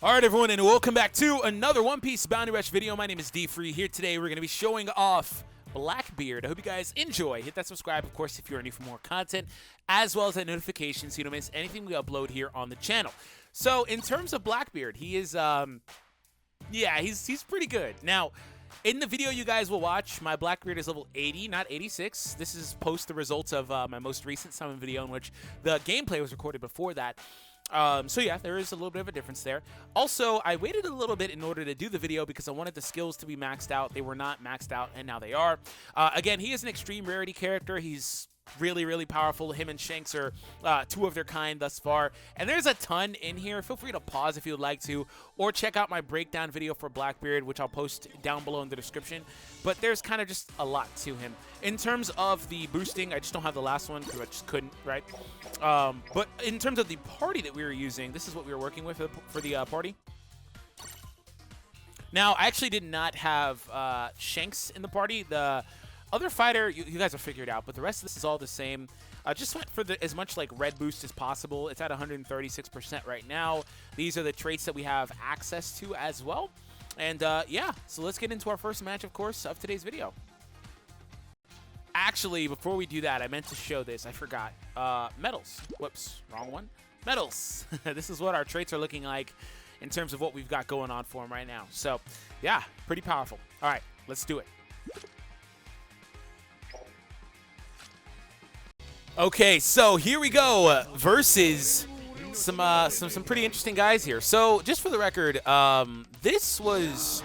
All right, everyone, and welcome back to another One Piece Bounty Rush video. My name is D-Free. Here today, we're going to be showing off Blackbeard. I hope you guys enjoy. Hit that subscribe, of course, if you're new for more content, as well as that notification so you don't miss anything we upload here on the channel. So, in terms of Blackbeard, he is, he's pretty good. Now, in the video you guys will watch, my Blackbeard is level 80, not 86. This is post the results of my most recent summon video in which the gameplay was recorded before that. So yeah, there is a little bit of a difference there. Also, I waited a little bit in order to do the video because I wanted the skills to be maxed out. They were not maxed out, and now they are. Again, he is an extreme rarity character. He's really, really powerful. Him and Shanks are two of their kind thus far. And there's a ton in here. Feel free to pause if you would like to, or check out my breakdown video for Blackbeard, which I'll post down below in the description. But there's kind of just a lot to him. In terms of the boosting, I just don't have the last one because I just couldn't, right? But in terms of the party that we were using, this is what we were working with for the party. Now, I actually did not have Shanks in the party. The other fighter, you guys will figure it out, but the rest of this is all the same. Just went for as much like red boost as possible. It's at 136% right now. These are the traits that we have access to as well. And yeah, so let's get into our first match, of course, of today's video. Actually, before we do that, I meant to show this. I forgot. Medals. Whoops, wrong one. Medals. This is what our traits are looking like in terms of what we've got going on for them right now. So, yeah, pretty powerful. All right, let's do it. Okay, so here we go versus some pretty interesting guys here. So, just for the record, this was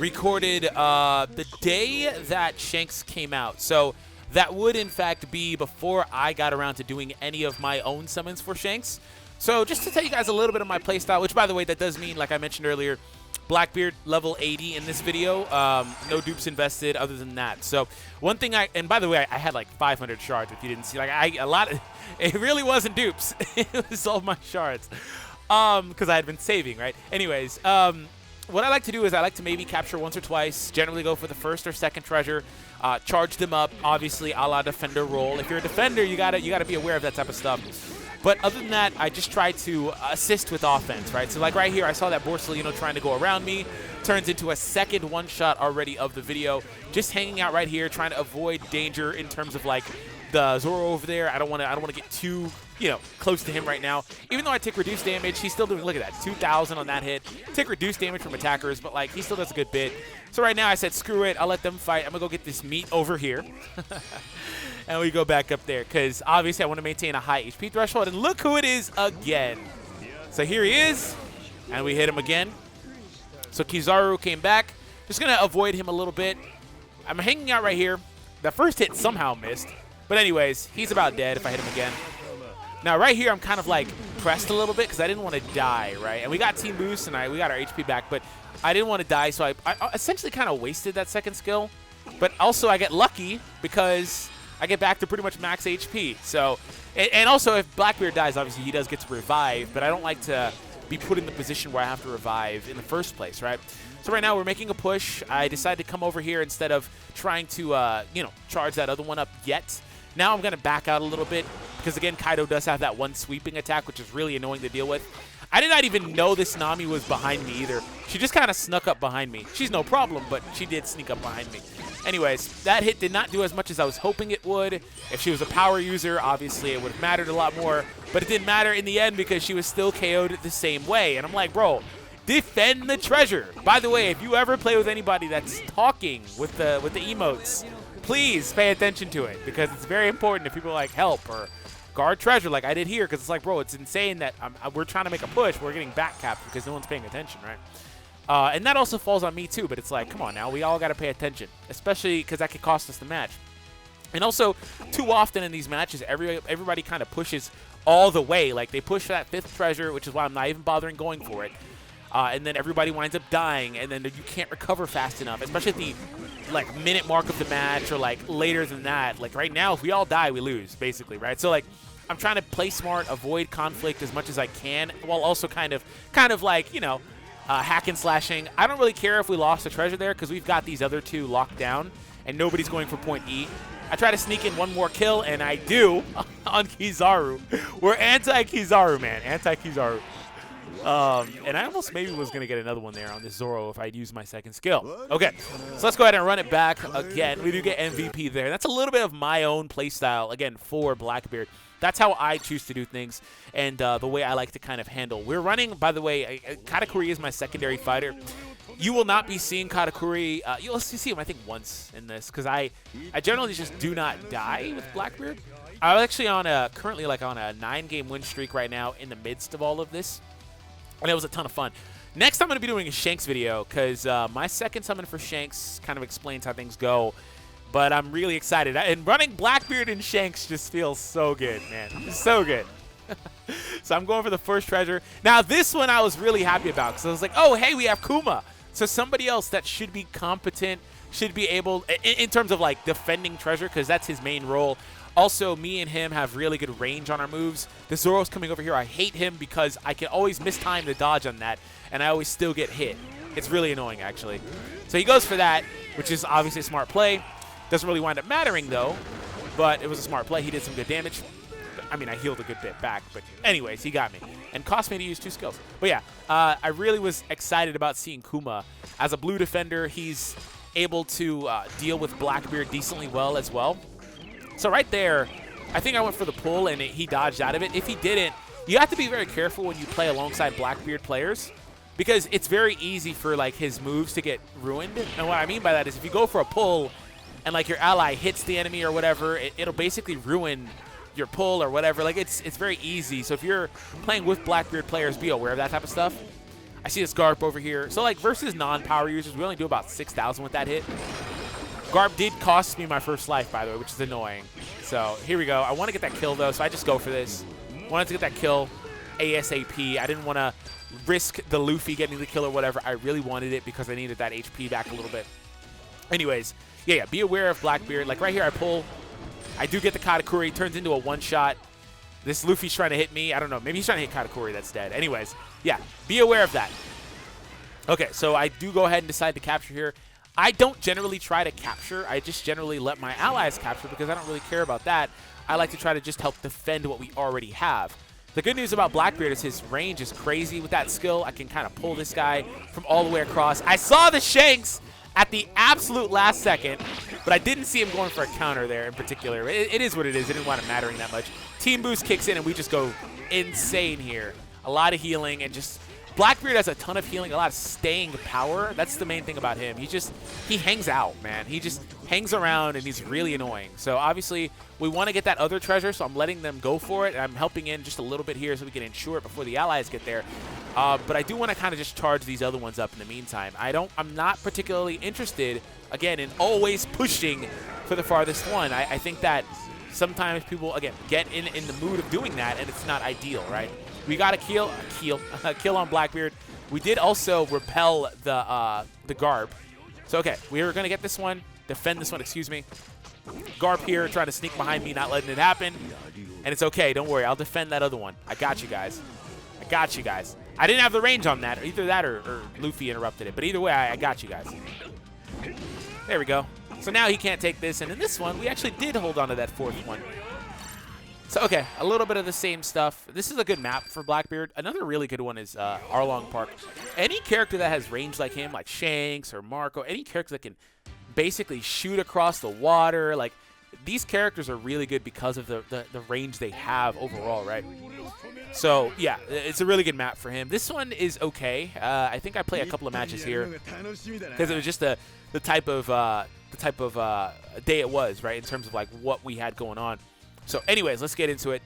recorded the day that Shanks came out. So that would, in fact, be before I got around to doing any of my own summons for Shanks. So just to tell you guys a little bit of my playstyle, which, by the way, that does mean, like I mentioned earlier, Blackbeard level 80 in this video. No dupes invested other than that. So one thing and by the way, I had like 500 shards if you didn't see. Like it really wasn't dupes. It was all my shards. Because I had been saving, right? Anyways, what I like to do is I like to maybe capture once or twice, generally go for the first or second treasure, charge them up, obviously a la defender role. If you're a defender, you gotta be aware of that type of stuff. But other than that, I just try to assist with offense, right? So like right here, I saw that Borsellino trying to go around me, turns into a second one-shot already of the video. Just hanging out right here, trying to avoid danger in terms of like the Zoro over there. I don't want to get too, close to him right now. Even though I take reduced damage, he's still doing, look at that, 2,000 on that hit. Take reduced damage from attackers, but like he still does a good bit. So right now I said, screw it, I'll let them fight. I'm gonna go get this meat over here. And we go back up there because obviously I want to maintain a high HP threshold. And look who it is again. So here he is, and we hit him again. So Kizaru came back. Just gonna avoid him a little bit. I'm hanging out right here. The first hit somehow missed. But anyways, he's about dead if I hit him again. Now, right here, I'm kind of, like, pressed a little bit because I didn't want to die, right? And we got Team Boost, and we got our HP back, but I didn't want to die, so I essentially kind of wasted that second skill. But also, I get lucky because I get back to pretty much max HP. So, and also, if Blackbeard dies, obviously, he does get to revive, but I don't like to be put in the position where I have to revive in the first place, right? So right now, we're making a push. I decided to come over here instead of trying to, charge that other one up yet. Now I'm going to back out a little bit because, again, Kaido does have that one sweeping attack, which is really annoying to deal with. I did not even know this Nami was behind me either. She just kind of snuck up behind me. She's no problem, but she did sneak up behind me. Anyways, that hit did not do as much as I was hoping it would. If she was a power user, obviously it would have mattered a lot more, but it didn't matter in the end because she was still KO'd the same way. And I'm like, bro, defend the treasure. By the way, if you ever play with anybody that's talking with the emotes, please pay attention to it because it's very important if people like help or guard treasure like I did here because it's like, bro, it's insane that we're trying to make a push. We're getting back capped because no one's paying attention, right? And that also falls on me too, but it's like, come on now. We all got to pay attention, especially because that could cost us the match. And also, too often in these matches, everybody kind of pushes all the way. Like, they push for that fifth treasure, which is why I'm not even bothering going for it. And then everybody winds up dying, and then you can't recover fast enough, especially at the minute mark of the match or later than that. Like right now, if we all die, we lose basically, right? So like I'm trying to play smart, avoid conflict as much as I can, while also kind of hack and slashing. I don't really care if we lost the treasure there because we've got these other two locked down and nobody's going for point E. I try to sneak in one more kill, and I do on Kizaru. We're anti-Kizaru, man. Anti-Kizaru. And I almost maybe was going to get another one there on this Zoro if I'd used my second skill. Okay, so let's go ahead and run it back again. We do get MVP there. That's a little bit of my own playstyle, again, for Blackbeard. That's how I choose to do things and the way I like to kind of handle. We're running, by the way, Katakuri is my secondary fighter. You will not be seeing Katakuri. You'll see him, I think, once in this because I generally just do not die with Blackbeard. I'm actually on currently like on a 9-game win streak right now in the midst of all of this. And it was a ton of fun. Next, I'm going to be doing a Shanks video because my second summon for Shanks kind of explains how things go. But I'm really excited. And running Blackbeard and Shanks just feels so good, man. It's so good. So I'm going for the first treasure. Now, this one I was really happy about because I was like, oh, hey, we have Kuma. So somebody else that should be competent, should be able, in terms of like defending treasure because that's his main role. Also, me and him have really good range on our moves. The Zoro's coming over here. I hate him because I can always mistime the dodge on that, and I always still get hit. It's really annoying, actually. So he goes for that, which is obviously a smart play. Doesn't really wind up mattering, though, but it was a smart play. He did some good damage. I mean, I healed a good bit back, but anyways, he got me. And cost me to use 2 skills. But yeah, I really was excited about seeing Kuma. As a blue defender, he's able to deal with Blackbeard decently well as well. So right there, I think I went for the pull, and he dodged out of it. If he didn't, you have to be very careful when you play alongside Blackbeard players because it's very easy for like his moves to get ruined. And what I mean by that is if you go for a pull and like your ally hits the enemy or whatever, it'll basically ruin your pull or whatever. Like it's very easy. So if you're playing with Blackbeard players, be aware of that type of stuff. I see this Garp over here. So like versus non-power users, we only do about 6,000 with that hit. Garp did cost me my first life, by the way, which is annoying. So here we go. I want to get that kill, though, so I just go for this. Wanted to get that kill ASAP. I didn't want to risk the Luffy getting the kill or whatever. I really wanted it because I needed that HP back a little bit. Anyways, yeah, be aware of Blackbeard. Like right here, I pull. I do get the Katakuri. Turns into a one-shot. This Luffy's trying to hit me. I don't know. Maybe he's trying to hit Katakuri. That's dead. Anyways, yeah, be aware of that. Okay, so I do go ahead and decide to capture here. I don't generally try to capture. I just generally let my allies capture because I don't really care about that. I like to try to just help defend what we already have. The good news about Blackbeard is his range is crazy with that skill. I can kind of pull this guy from all the way across. I saw the Shanks at the absolute last second, but I didn't see him going for a counter there in particular. It is what it is. It didn't want it mattering that much. Team Boost kicks in, and we just go insane here. A lot of healing and just... Blackbeard has a ton of healing, a lot of staying power. That's the main thing about him. He hangs out, man. He just hangs around, and he's really annoying. So, obviously, we want to get that other treasure, so I'm letting them go for it. And I'm helping in just a little bit here so we can ensure it before the allies get there. But I do want to kind of just charge these other ones up in the meantime. I'm not particularly interested, again, in always pushing for the farthest one. I think that sometimes people, again, get in the mood of doing that, and it's not ideal, right? We got a kill on Blackbeard. We did also repel the Garp. So, okay, we're going to get this one, defend this one, excuse me. Garp here trying to sneak behind me, not letting it happen. And it's okay, don't worry. I'll defend that other one. I got you guys. I got you guys. I didn't have the range on that. Either that or Luffy interrupted it. But either way, I got you guys. There we go. So now he can't take this. And in this one, we actually did hold on to that fourth one. So, okay, a little bit of the same stuff. This is a good map for Blackbeard. Another really good one is Arlong Park. Any character that has range like him, like Shanks or Marco, any character that can basically shoot across the water, like, these characters are really good because of the range they have overall, right? So, yeah, it's a really good map for him. This one is okay. I think I play a couple of matches here because it was just the type of day it was, right, in terms of, like, what we had going on. So, anyways, let's get into it.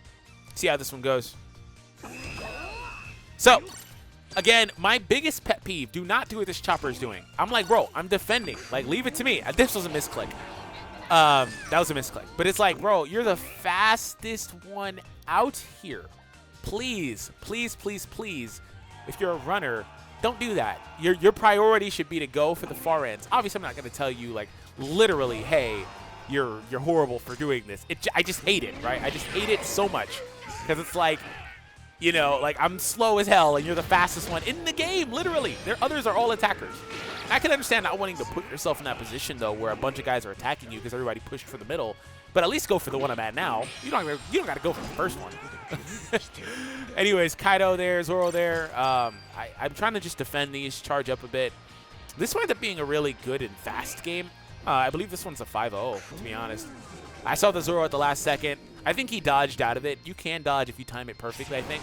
See how this one goes. So, again, my biggest pet peeve, do not do what this chopper is doing. I'm like, bro, I'm defending. Like, leave it to me. This was a misclick. That was a misclick. But it's like, bro, you're the fastest one out here. Please, please, please, please, if you're a runner, don't do that. Your priority should be to go for the far ends. Obviously, I'm not going to tell you, like, literally, hey, you're horrible for doing this. I just hate it, right? I just hate it so much because it's like, you know, like I'm slow as hell and you're the fastest one in the game, literally. Others are all attackers. I can understand not wanting to put yourself in that position, though, where a bunch of guys are attacking you because everybody pushed for the middle. But at least go for the one I'm at now. You don't got to go for the first one. Anyways, Kaido there, Zoro there. I'm trying to just defend these, charge up a bit. This winds up being a really good and fast game. I believe this one's a 5-0, to be honest. I saw the Zoro at the last second. I think he dodged out of it. You can dodge if you time it perfectly, I think.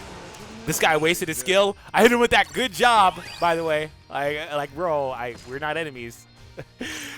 This guy wasted his skill. I hit him with that. Good job, by the way. Like bro, we're not enemies.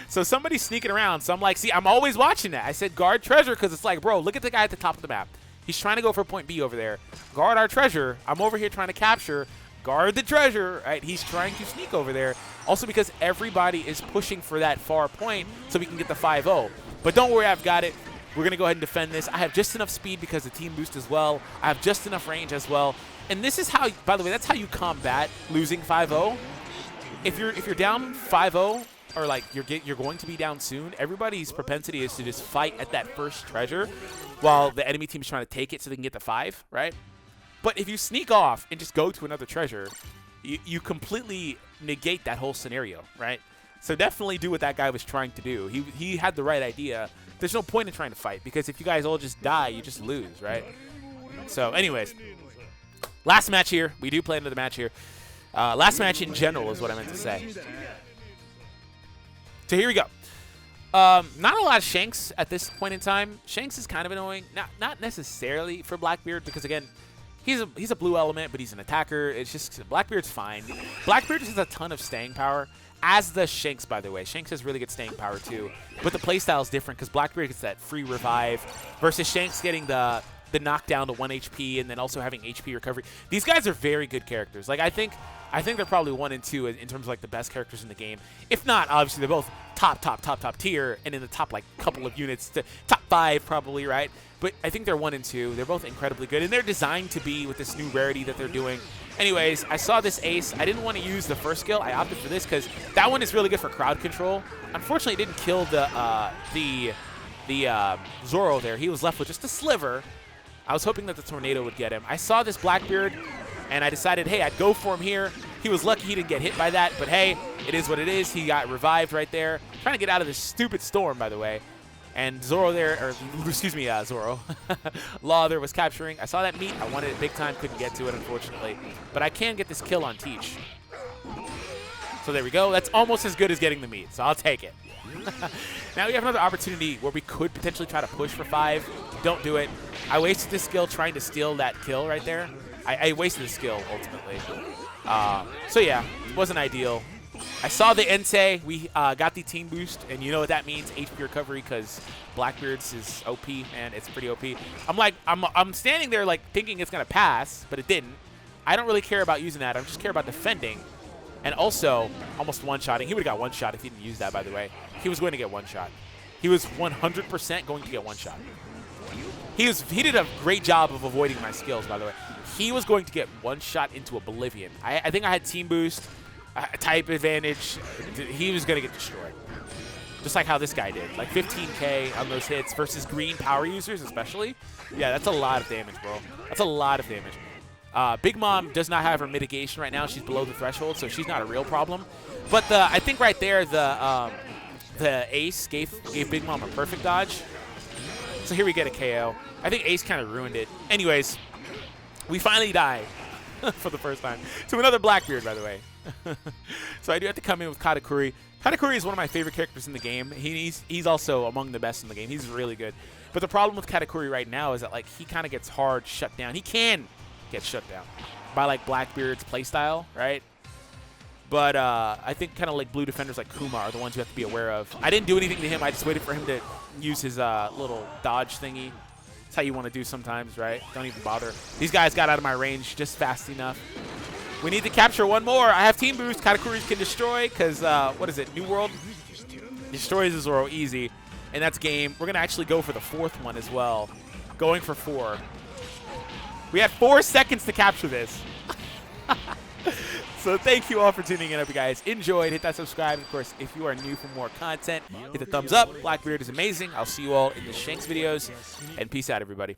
So somebody's sneaking around. So I'm like, see, I'm always watching that. I said guard treasure because it's like, bro, look at the guy at the top of the map. He's trying to go for point B over there. Guard our treasure. I'm over here trying to capture. Guard the treasure. Right? He's trying to sneak over there. Also because everybody is pushing for that far point so we can get the 5-0. But don't worry, I've got it. We're going to go ahead and defend this. I have just enough speed because of team boost as well. I have just enough range as well. And this is how, by the way, that's how you combat losing 5-0. If you're down 5-0, or like you're going to be down soon, everybody's propensity is to just fight at that first treasure while the enemy team is trying to take it so they can get the 5, right? But if you sneak off and just go to another treasure, you completely negate that whole scenario, right? So definitely do what that guy was trying to do. He had the right idea. There's no point in trying to fight because if you guys all just die, you just lose, right? So anyways, last match here. We do play another match here. Last match in general is what I meant to say. So here we go. Not a lot of Shanks at this point in time. Shanks is kind of annoying. Not necessarily for Blackbeard because, again, he's a blue element, but he's an attacker. It's just Blackbeard's fine. Blackbeard has a ton of staying power, as does Shanks, by the way. Shanks has really good staying power, too. But the playstyle is different because Blackbeard gets that free revive versus Shanks getting the knockdown to 1 HP and then also having HP recovery. These guys are very good characters. Like, I think they're probably 1 and 2 in terms of like the best characters in the game. If not, obviously they're both top tier and in the top like couple of units, to top 5 probably, right? But I think they're 1 and 2. They're both incredibly good and they're designed to be with this new rarity that they're doing. Anyways, I saw this ace. I didn't want to use the first skill. I opted for this because that one is really good for crowd control. Unfortunately, it didn't kill the Zoro there. He was left with just a sliver. I was hoping that the tornado would get him. I saw this Blackbeard, and I decided, hey, I'd go for him here. He was lucky he didn't get hit by that, but hey, it is what it is. He got revived right there. Trying to get out of this stupid storm, by the way. And Zoro there, or excuse me, Zoro. Law there was capturing. I saw that meat. I wanted it big time. Couldn't get to it, unfortunately. But I can get this kill on Teech. So there we go. That's almost as good as getting the meat, so I'll take it. Now we have another opportunity where we could potentially try to push for 5. Don't do it. I wasted this skill trying to steal that kill right there. I wasted the skill, ultimately. So yeah, it wasn't ideal. I saw the Entei. We got the team boost, and you know what that means, HP recovery, because Blackbeard's is OP, and it's pretty OP. I'm standing there like thinking it's going to pass, but it didn't. I don't really care about using that. I just care about defending. And also, almost one-shotting. He would have got one shot if he didn't use that, by the way. He was going to get one shot. He was 100% going to get one shot. He did a great job of avoiding my skills, by the way. He was going to get one shot into oblivion. I think I had team boost, type advantage. He was going to get destroyed. Just like how this guy did. Like 15K on those hits versus green power users especially. Yeah, that's a lot of damage, bro. That's a lot of damage. Big Mom does not have her mitigation right now. She's below the threshold, so she's not a real problem. But I think right there, the Ace gave Big Mom a perfect dodge. So here we get a KO. I think Ace kind of ruined it. Anyways, we finally die for the first time to another Blackbeard, by the way. So I do have to come in with Katakuri. Katakuri is one of my favorite characters in the game. He's also among the best in the game. He's really good. But the problem with Katakuri right now is that like he kind of gets hard shut down. He can get shut down by like Blackbeard's playstyle, right? But I think kind of like blue defenders like Kuma are the ones you have to be aware of. I didn't do anything to him. I just waited for him to use his little dodge thingy. That's how you want to do sometimes, right? Don't even bother. These guys got out of my range just fast enough. We need to capture one more. I have team boost. Katakuri can destroy because, what is it, New World? Destroys Zoro easy. And that's game. We're going to actually go for the 4th one as well. Going for 4. We had 4 seconds to capture this. So thank you all for tuning in. I hope you guys enjoyed. Hit that subscribe. Of course, if you are new for more content, hit the thumbs up. Blackbeard is amazing. I'll see you all in the Shanks videos. And peace out, everybody.